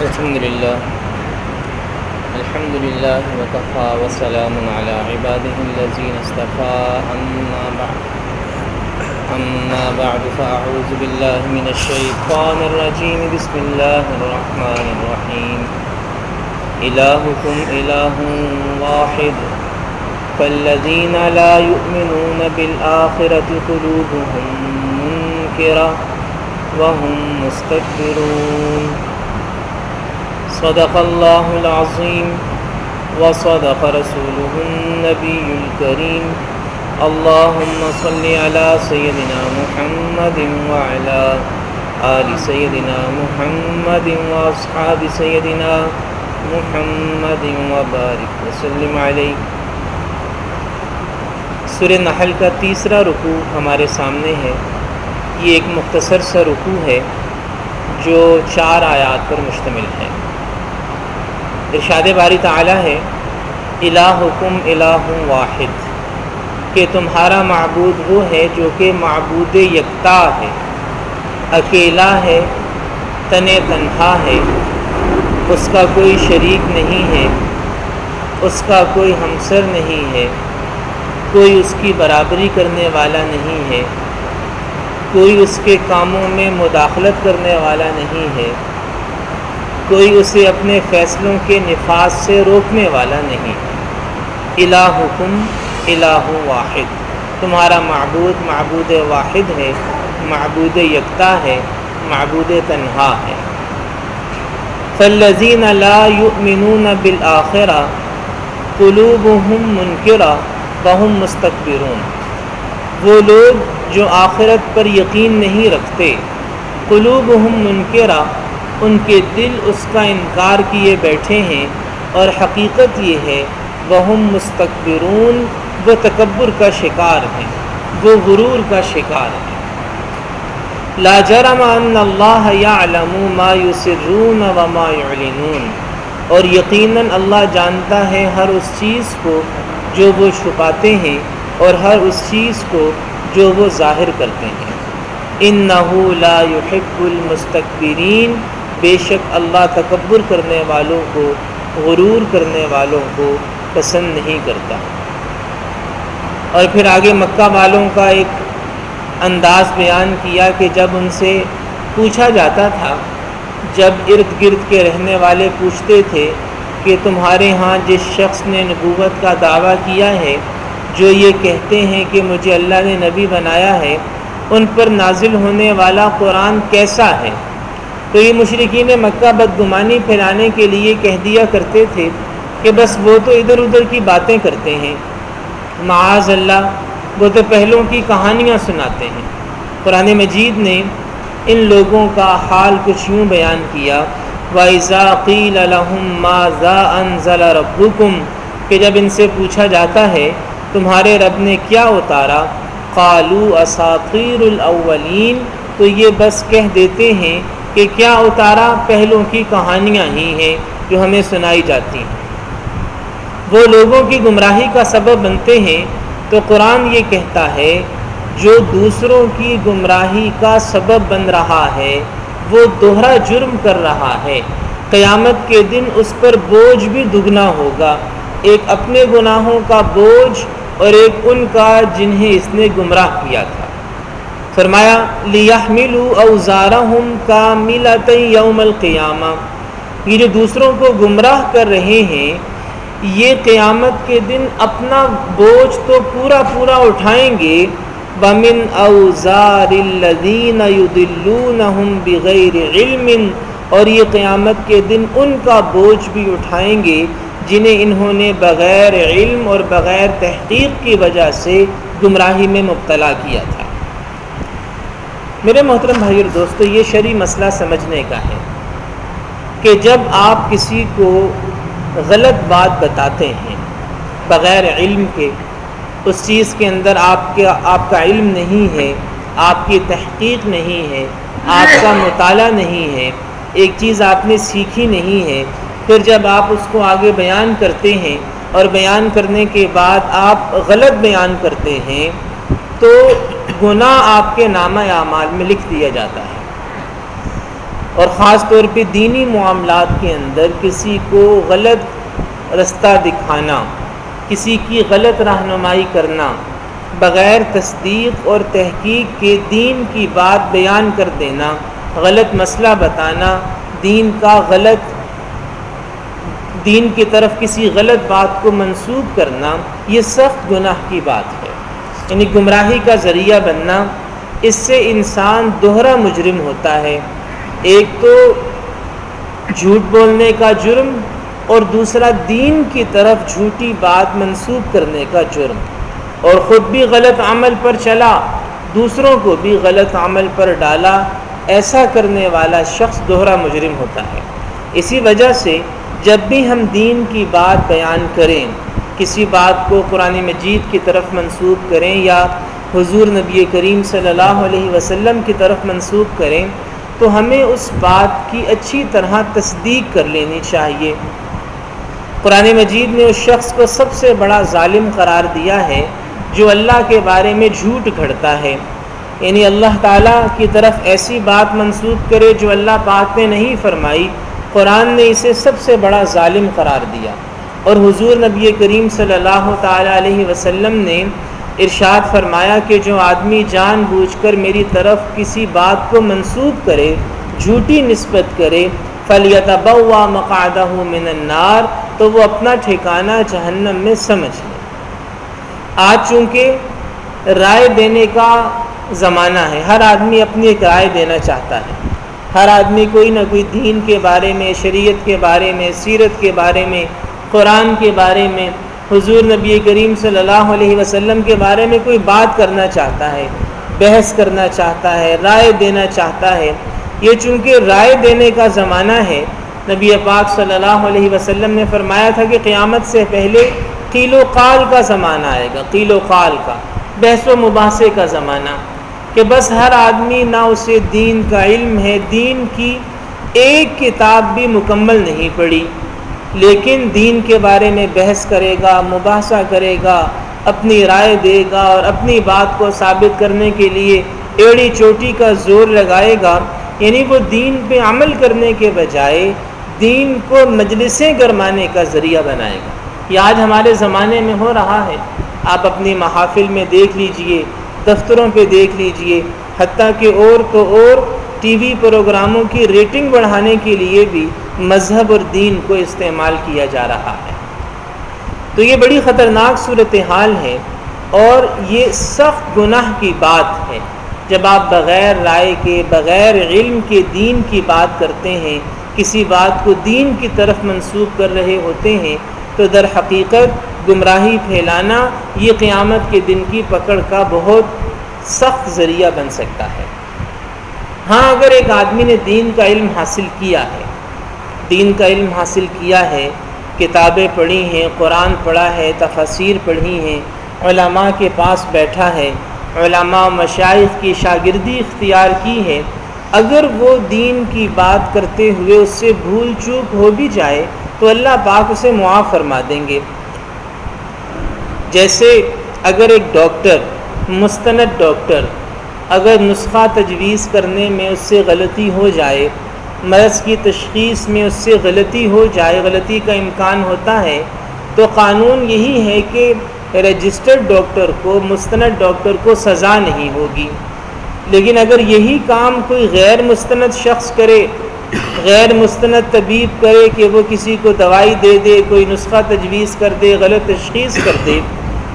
الحمد لله وكفى وسلام على عباده الذين اصطفى أما بعد فأعوذ بالله من الشيطان الرجيم بسم الله الرحمن الرحيم إلهكم إله واحد فالذين لا يؤمنون بالآخرة قلوبهم منكرة وهم مستكبرون صدق الله العظيم وصدق رسوله النبي الكريم اللهم صل على سيدنا محمد وعلى آل سيدنا محمد وأصحاب سيدنا محمد وبارك وسلم عليه۔ سورہ نحل کا تیسرا رکوع ہمارے سامنے ہے۔ یہ ایک مختصر سا رکوع ہے جو 4 آیات پر مشتمل ہے۔ ارشاد باری تعالی ہے الہکم الہ واحد، کہ تمہارا معبود وہ ہے جو کہ معبود یکتا ہے، اکیلا ہے، تنہا ہے، اس کا کوئی شریک نہیں ہے، اس کا کوئی ہمسر نہیں ہے، کوئی اس کی برابری کرنے والا نہیں ہے، کوئی اس کے کاموں میں مداخلت کرنے والا نہیں ہے، کوئی اسے اپنے فیصلوں کے نفاذ سے روکنے والا نہیں۔ الہکم الہ واحد، تمہارا معبود معبود واحد ہے، معبود یکتا ہے، معبود تنہا ہے۔ فالذین لا یؤمنون بالآخرہ قلوبہم منکرہ وہم مستکبرون، وہ لوگ جو آخرت پر یقین نہیں رکھتے، قلوبہم منکرہ، ان کے دل اس کا انکار کیے بیٹھے ہیں، اور حقیقت یہ ہے وہم مستکبرون، وہ تکبر کا شکار ہیں، وہ غرور کا شکار ہیں۔ لا جرم ان اللہ یعلم ما یسرون وما یعلنون، اور یقیناً اللہ جانتا ہے ہر اس چیز کو جو وہ چھپاتے ہیں اور ہر اس چیز کو جو وہ ظاہر کرتے ہیں۔ انہ لا یحب المستکبرین، بے شک اللہ تکبر کرنے والوں کو، غرور کرنے والوں کو پسند نہیں کرتا۔ اور پھر آگے مکہ والوں کا ایک انداز بیان کیا کہ جب ان سے پوچھا جاتا تھا، جب ارد گرد کے رہنے والے پوچھتے تھے کہ تمہارے ہاں جس شخص نے نبوت کا دعویٰ کیا ہے، جو یہ کہتے ہیں کہ مجھے اللہ نے نبی بنایا ہے، ان پر نازل ہونے والا قرآن کیسا ہے؟ تو یہ مشرکین مکہ بدگمانی پھیلانے کے لیے کہہ دیا کرتے تھے کہ بس وہ تو ادھر ادھر کی باتیں کرتے ہیں، معاذ اللہ وہ تو پہلوں کی کہانیاں سناتے ہیں۔ قرآن مجید نے ان لوگوں کا حال کچھ یوں بیان کیا، وَإِذَا قِيلَ لَهُم مَّاذَا أَنزَلَ رَبُّكُمْ، کہ جب ان سے پوچھا جاتا ہے تمہارے رب نے کیا اتارا، قَالُوا أَسَاطِيرُ الْأَوَّلِينَ، تو یہ بس کہہ دیتے ہیں کہ کیا اتارا، پہلوں کی کہانیاں ہی ہیں جو ہمیں سنائی جاتی ہیں۔ وہ لوگوں کی گمراہی کا سبب بنتے ہیں، تو قرآن یہ کہتا ہے جو دوسروں کی گمراہی کا سبب بن رہا ہے وہ دوہرا جرم کر رہا ہے، قیامت کے دن اس پر بوجھ بھی دگنا ہوگا، ایک اپنے گناہوں کا بوجھ اور ایک ان کا جنہیں اس نے گمراہ کیا تھا۔ فرمایا لِيَحْمِلُوا أَوْزَارَهُمْ كَامِلَةً يَوْمَ الْقِيَامَةِ، یہ جو دوسروں کو گمراہ کر رہے ہیں یہ قیامت کے دن اپنا بوجھ تو پورا اٹھائیں گے، وَمِنْ أَوْزَارِ الَّذِينَ يُضِلُّونَهُمْ بِغَيْرِ عِلْمٍ، اور یہ قیامت کے دن ان کا بوجھ بھی اٹھائیں گے جنہیں انہوں نے بغیر علم اور بغیر تحقیق کی وجہ سے گمراہی میں مبتلا کیا تھا۔ میرے محترم بھائی اور دوستو، یہ شرعی مسئلہ سمجھنے کا ہے کہ جب آپ کسی کو غلط بات بتاتے ہیں بغیر علم کے، اس چیز کے اندر آپ کا علم نہیں ہے، آپ کی تحقیق نہیں ہے، آپ کا مطالعہ نہیں ہے، ایک چیز آپ نے سیکھی نہیں ہے، پھر جب آپ اس کو آگے بیان کرتے ہیں اور بیان کرنے کے بعد آپ غلط بیان کرتے ہیں تو گناہ آپ کے نامہ اعمال میں لکھ دیا جاتا ہے۔ اور خاص طور پہ دینی معاملات کے اندر کسی کو غلط رستہ دکھانا، کسی کی غلط رہنمائی کرنا، بغیر تصدیق اور تحقیق کے دین کی بات بیان کر دینا، غلط مسئلہ بتانا، دین کی طرف کسی غلط بات کو منسوب کرنا، یہ سخت گناہ کی بات ہے۔ یعنی گمراہی کا ذریعہ بننا، اس سے انسان دوہرا مجرم ہوتا ہے، ایک تو جھوٹ بولنے کا جرم اور دوسرا دین کی طرف جھوٹی بات منسوب کرنے کا جرم، اور خود بھی غلط عمل پر چلا، دوسروں کو بھی غلط عمل پر ڈالا، ایسا کرنے والا شخص دوہرا مجرم ہوتا ہے۔ اسی وجہ سے جب بھی ہم دین کی بات بیان کریں، کسی بات کو قرآن مجید کی طرف منسوب کریں یا حضور نبی کریم صلی اللہ علیہ وسلم کی طرف منسوب کریں، تو ہمیں اس بات کی اچھی طرح تصدیق کر لینی چاہیے۔ قرآن مجید نے اس شخص کو سب سے بڑا ظالم قرار دیا ہے جو اللہ کے بارے میں جھوٹ گھڑتا ہے، یعنی اللہ تعالیٰ کی طرف ایسی بات منسوب کرے جو اللہ پاک نے نہیں فرمائی، قرآن نے اسے سب سے بڑا ظالم قرار دیا۔ اور حضور نبی کریم صلی اللہ تعالیٰ علیہ وسلم نے ارشاد فرمایا کہ جو آدمی جان بوجھ کر میری طرف کسی بات کو منسوب کرے، جھوٹی نسبت کرے، فَلْيَتَبَوَّأْ مَقْعَدَهُ مِنَ النَّارِ، تو وہ اپنا ٹھکانہ جہنم میں سمجھ لے۔ آج چونکہ رائے دینے کا زمانہ ہے، ہر آدمی اپنی ایک رائے دینا چاہتا ہے، ہر آدمی کوئی نہ کوئی دین کے بارے میں، شریعت کے بارے میں، سیرت کے بارے میں، قرآن کے بارے میں، حضور نبی کریم صلی اللہ علیہ وسلم کے بارے میں کوئی بات کرنا چاہتا ہے، بحث کرنا چاہتا ہے، رائے دینا چاہتا ہے۔ یہ چونکہ رائے دینے کا زمانہ ہے، نبی پاک صلی اللہ علیہ وسلم نے فرمایا تھا کہ قیامت سے پہلے قیل و قال کا زمانہ آئے گا، قیل و قال کا، بحث و مباحثے کا زمانہ، کہ بس ہر آدمی نہ اسے دین کا علم ہے، دین کی ایک کتاب بھی مکمل نہیں پڑھی، لیکن دین کے بارے میں بحث کرے گا، مباحثہ کرے گا، اپنی رائے دے گا اور اپنی بات کو ثابت کرنے کے لیے ایڑی چوٹی کا زور لگائے گا، یعنی وہ دین پہ عمل کرنے کے بجائے دین کو مجلسیں گرمانے کا ذریعہ بنائے گا۔ یہ آج ہمارے زمانے میں ہو رہا ہے، آپ اپنی محافل میں دیکھ لیجئے، دفتروں پہ دیکھ لیجئے، حتیٰ کہ اور تو اور ٹی وی پروگراموں کی ریٹنگ بڑھانے کے لیے بھی مذہب اور دین کو استعمال کیا جا رہا ہے۔ تو یہ بڑی خطرناک صورتحال ہے اور یہ سخت گناہ کی بات ہے جب آپ بغیر رائے کے، بغیر علم کے دین کی بات کرتے ہیں، کسی بات کو دین کی طرف منسوب کر رہے ہوتے ہیں، تو در حقیقت گمراہی پھیلانا یہ قیامت کے دن کی پکڑ کا بہت سخت ذریعہ بن سکتا ہے۔ ہاں، اگر ایک آدمی نے دین کا علم حاصل کیا ہے، دین کا علم حاصل کیا ہے، کتابیں پڑھی ہیں، قرآن پڑھا ہے، تفاسیر پڑھی ہیں، علماء کے پاس بیٹھا ہے، علماء مشائخ کی شاگردی اختیار کی ہے، اگر وہ دین کی بات کرتے ہوئے اس سے بھول چوک ہو بھی جائے تو اللہ پاک اسے معاف فرما دیں گے۔ جیسے اگر ایک ڈاکٹر، مستند ڈاکٹر، اگر نسخہ تجویز کرنے میں اس سے غلطی ہو جائے، مرض کی تشخیص میں اس سے غلطی ہو جائے، غلطی کا امکان ہوتا ہے، تو قانون یہی ہے کہ رجسٹرڈ ڈاکٹر کو، مستند ڈاکٹر کو سزا نہیں ہوگی۔ لیکن اگر یہی کام کوئی غیر مستند شخص کرے، غیر مستند طبیب کرے کہ وہ کسی کو دوائی دے دے، کوئی نسخہ تجویز کر دے، غلط تشخیص کر دے،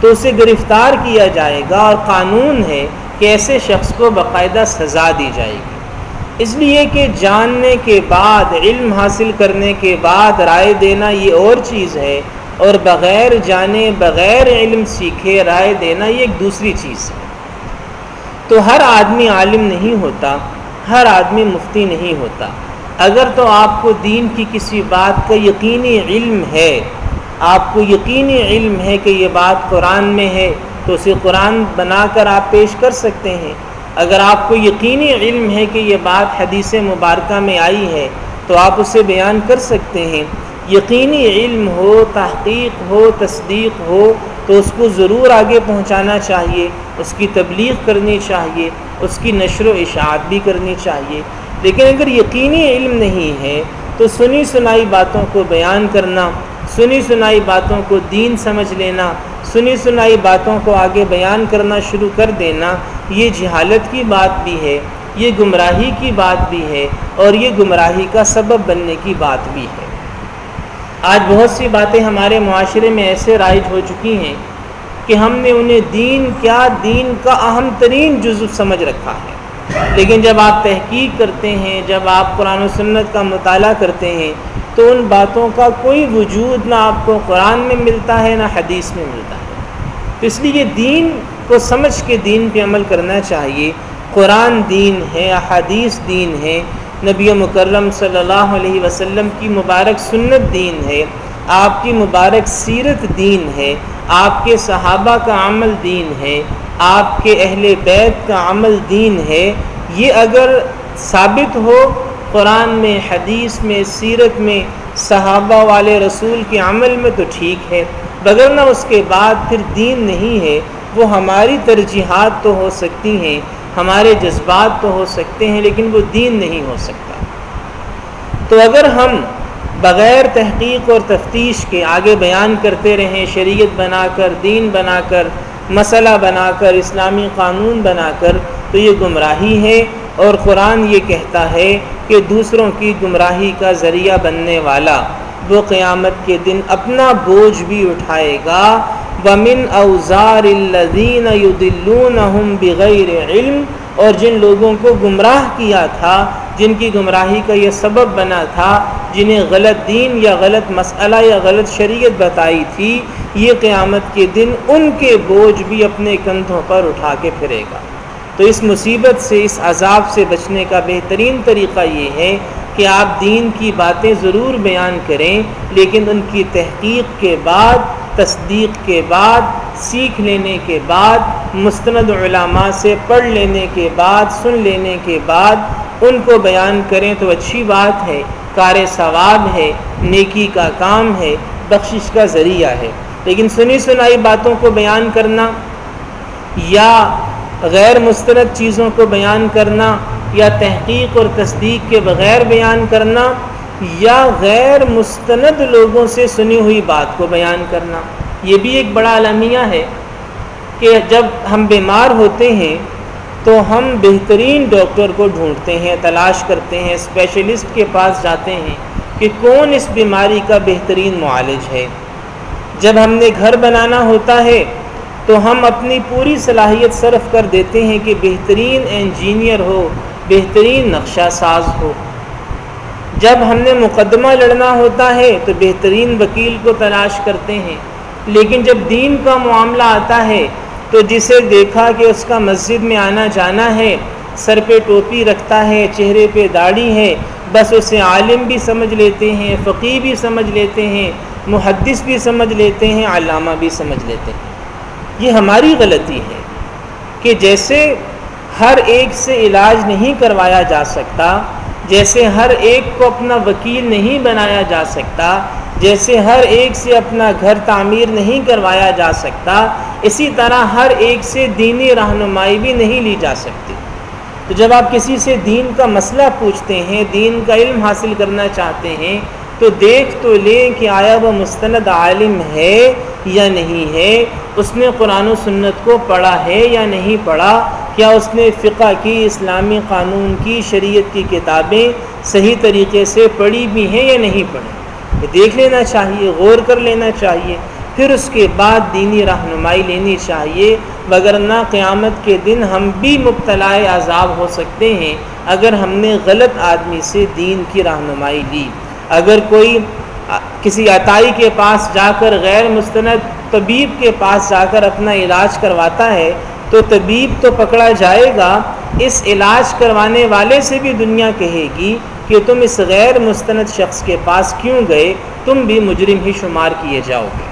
تو اسے گرفتار کیا جائے گا، اور قانون ہے کہ ایسے شخص کو باقاعدہ سزا دی جائے گی۔ اس لیے کہ جاننے کے بعد، علم حاصل کرنے کے بعد رائے دینا یہ اور چیز ہے، اور بغیر جانے، بغیر علم سیکھے رائے دینا یہ ایک دوسری چیز ہے۔ تو ہر آدمی عالم نہیں ہوتا، ہر آدمی مفتی نہیں ہوتا۔ اگر تو آپ کو دین کی کسی بات کا یقینی علم ہے، آپ کو یقینی علم ہے کہ یہ بات قرآن میں ہے، تو اسے قرآن بنا کر آپ پیش کر سکتے ہیں۔ اگر آپ کو یقینی علم ہے کہ یہ بات حدیث مبارکہ میں آئی ہے، تو آپ اسے بیان کر سکتے ہیں۔ یقینی علم ہو، تحقیق ہو، تصدیق ہو، تو اس کو ضرور آگے پہنچانا چاہیے، اس کی تبلیغ کرنی چاہیے، اس کی نشر و اشاعت بھی کرنی چاہیے۔ لیکن اگر یقینی علم نہیں ہے تو سنی سنائی باتوں کو بیان کرنا، سنی سنائی باتوں کو دین سمجھ لینا، سنی سنائی باتوں کو آگے بیان کرنا شروع کر دینا، یہ جہالت کی بات بھی ہے، یہ گمراہی کی بات بھی ہے، اور یہ گمراہی کا سبب بننے کی بات بھی ہے۔ آج بہت سی باتیں ہمارے معاشرے میں ایسے رائج ہو چکی ہیں کہ ہم نے انہیں دین کا اہم ترین جزو سمجھ رکھا ہے، لیکن جب آپ تحقیق کرتے ہیں، جب آپ قرآن و سنت کا مطالعہ کرتے ہیں تو ان باتوں کا کوئی وجود نہ آپ کو قرآن میں ملتا ہے نہ حدیث میں ملتا ہے۔ تو اس لیے دین کو سمجھ کے دین پہ عمل کرنا چاہیے۔ قرآن دین ہے، احادیث دین ہے، نبی مکرم صلی اللہ علیہ وسلم کی مبارک سنت دین ہے، آپ کی مبارک سیرت دین ہے، آپ کے صحابہ کا عمل دین ہے، آپ کے اہل بیت کا عمل دین ہے۔ یہ اگر ثابت ہو قرآن میں، حدیث میں، سیرت میں، صحابہ والے رسول کے عمل میں تو ٹھیک ہے، وگرنہ اس کے بعد پھر دین نہیں ہے۔ وہ ہماری ترجیحات تو ہو سکتی ہیں، ہمارے جذبات تو ہو سکتے ہیں، لیکن وہ دین نہیں ہو سکتا۔ تو اگر ہم بغیر تحقیق اور تفتیش کے آگے بیان کرتے رہیں، شریعت بنا کر، دین بنا کر، مسئلہ بنا کر، اسلامی قانون بنا کر، تو یہ گمراہی ہے، اور قرآن یہ کہتا ہے کہ دوسروں کی گمراہی کا ذریعہ بننے والا وہ قیامت کے دن اپنا بوجھ بھی اٹھائے گا۔ وَمِنْ أَوْزَارِ الَّذِينَ يُضِلُّونَهُمْ بِغَيْرِ علم، اور جن لوگوں کو گمراہ کیا تھا، جن کی گمراہی کا یہ سبب بنا تھا، جنہیں غلط دین یا غلط مسئلہ یا غلط شریعت بتائی تھی، یہ قیامت کے دن ان کے بوجھ بھی اپنے کندھوں پر اٹھا کے پھرے گا۔ تو اس مصیبت سے، اس عذاب سے بچنے کا بہترین طریقہ یہ ہے کہ آپ دین کی باتیں ضرور بیان کریں، لیکن ان کی تحقیق کے بعد، تصدیق کے بعد، سیکھ لینے کے بعد، مستند علماء سے پڑھ لینے کے بعد، سن لینے کے بعد ان کو بیان کریں تو اچھی بات ہے، کار ثواب ہے، نیکی کا کام ہے، بخشش کا ذریعہ ہے۔ لیکن سنی سنائی باتوں کو بیان کرنا، یا غیر مستند چیزوں کو بیان کرنا، یا تحقیق اور تصدیق کے بغیر بیان کرنا، یا غیر مستند لوگوں سے سنی ہوئی بات کو بیان کرنا، یہ بھی ایک بڑا المیہ ہے کہ جب ہم بیمار ہوتے ہیں تو ہم بہترین ڈاکٹر کو ڈھونڈتے ہیں، تلاش کرتے ہیں، اسپیشلسٹ کے پاس جاتے ہیں کہ کون اس بیماری کا بہترین معالج ہے۔ جب ہم نے گھر بنانا ہوتا ہے تو ہم اپنی پوری صلاحیت صرف کر دیتے ہیں کہ بہترین انجینئر ہو، بہترین نقشہ ساز ہو۔ جب ہم نے مقدمہ لڑنا ہوتا ہے تو بہترین وکیل کو تلاش کرتے ہیں، لیکن جب دین کا معاملہ آتا ہے تو جسے دیکھا کہ اس کا مسجد میں آنا جانا ہے، سر پہ ٹوپی رکھتا ہے، چہرے پہ داڑھی ہے، بس اسے عالم بھی سمجھ لیتے ہیں، فقیہ بھی سمجھ لیتے ہیں، محدث بھی سمجھ لیتے ہیں، علامہ بھی سمجھ لیتے ہیں۔ یہ ہماری غلطی ہے کہ جیسے ہر ایک سے علاج نہیں کروایا جا سکتا، جیسے ہر ایک کو اپنا وکیل نہیں بنایا جا سکتا، جیسے ہر ایک سے اپنا گھر تعمیر نہیں کروایا جا سکتا، اسی طرح ہر ایک سے دینی رہنمائی بھی نہیں لی جا سکتی۔ تو جب آپ کسی سے دین کا مسئلہ پوچھتے ہیں، دین کا علم حاصل کرنا چاہتے ہیں، تو دیکھ تو لیں کہ آیا وہ مستند عالم ہے یا نہیں ہے، اس نے قرآن و سنت کو پڑھا ہے یا نہیں پڑھا، کیا اس نے فقہ کی، اسلامی قانون کی، شریعت کی کتابیں صحیح طریقے سے پڑھی بھی ہیں یا نہیں پڑھی۔ دیکھ لینا چاہیے، غور کر لینا چاہیے، پھر اس کے بعد دینی رہنمائی لینی چاہیے، وگرنہ قیامت کے دن ہم بھی مبتلا عذاب ہو سکتے ہیں اگر ہم نے غلط آدمی سے دین کی رہنمائی لی۔ اگر کوئی کسی عطائی کے پاس جا کر، غیر مستند طبیب کے پاس جا کر اپنا علاج کرواتا ہے تو طبیب تو پکڑا جائے گا، اس علاج کروانے والے سے بھی دنیا کہے گی کہ تم اس غیر مستند شخص کے پاس کیوں گئے، تم بھی مجرم ہی شمار کیے جاؤ گے۔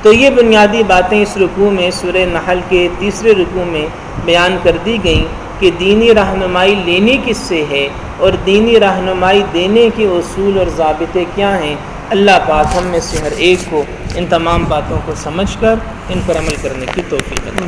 تو یہ بنیادی باتیں اس رکوع میں، سورہ نحل کے تیسرے رکوع میں بیان کر دی گئیں کہ دینی رہنمائی لینی کس سے ہے اور دینی رہنمائی دینے کے اصول اور ضابطے کیا ہیں۔ اللہ پاک ہم میں سے ہر ایک کو ان تمام باتوں کو سمجھ کر ان پر عمل کرنے کی توفیق عطا فرمائے۔